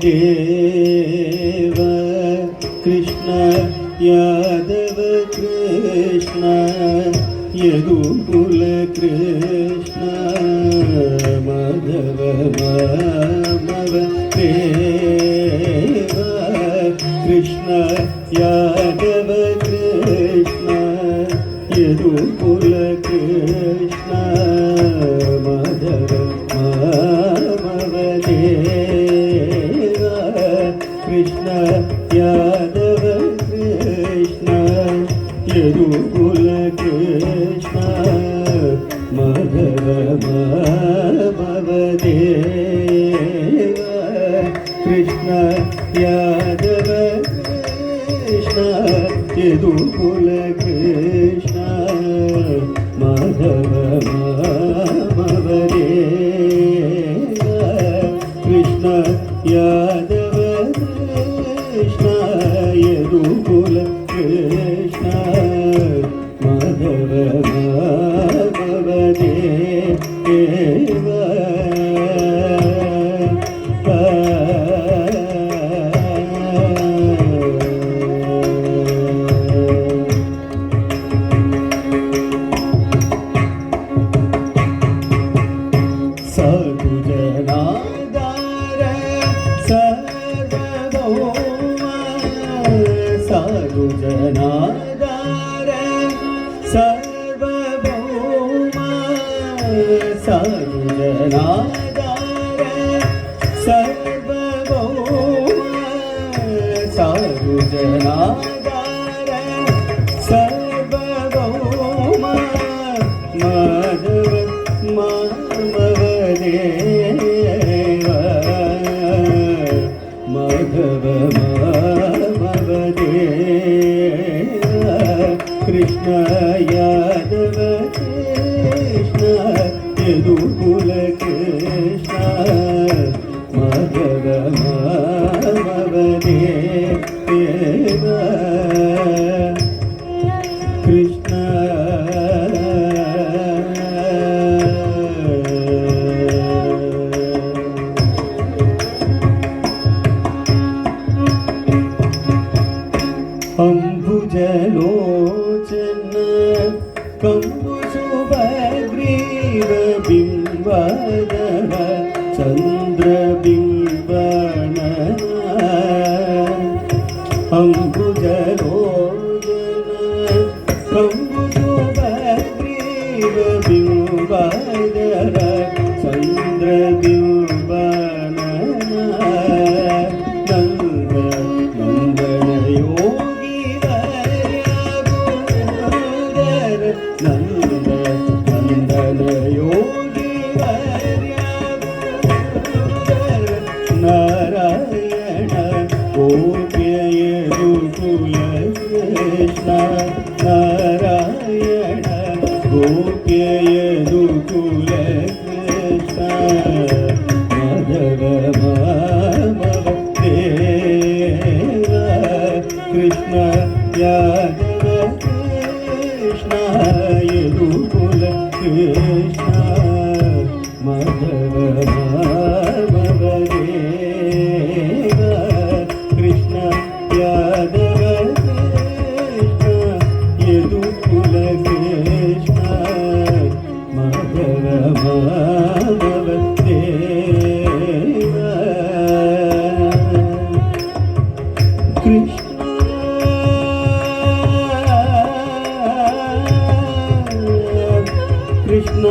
देव कृष्ण यादव कृष्ण यदुकुल कृष्ण माधव मामव देव कृष्ण यादव कृष्ण यदुकुल कृष्ण माधव मामव देव कृष्ण यादव कृष्ण यदुकुल कृष्ण माधव मामव देव कृष्ण यादव कृष्ण यदुकुल कृष्ण माधव मामव देव कृष्ण यादव कृष्ण यदुकुल कृष्ण माधव मामव देव साधुजनाधार सार्वभौम साधुजनाधार सार्वभौम साधुजनाधार सार्वभौम माधव मामव देव माधव मामव देव कृष्ण यादव कृष्ण यदुकुल कृष्ण माधव मामव देव कृष्ण अम्बुजलोचन कम्बुसुभग्रीव बिम्बधर चन्द्रबिम्बन अम्बुजलोचन कम्बुसुभग्रीव बिम्बधर चन्द्रबिम्बन नंदन योगी नारायण गोप्य यदुकुल कृष्ण नारायण गोप्य यदुकुल कृष्ण माधव मामव देव कृष्ण यादव कृष्ण यदुकुल कृष्ण माधव मामव देव कृष्ण यादव कृष्ण यदुकुल कृष्ण माधव मामव देव कृष्ण कृष्ण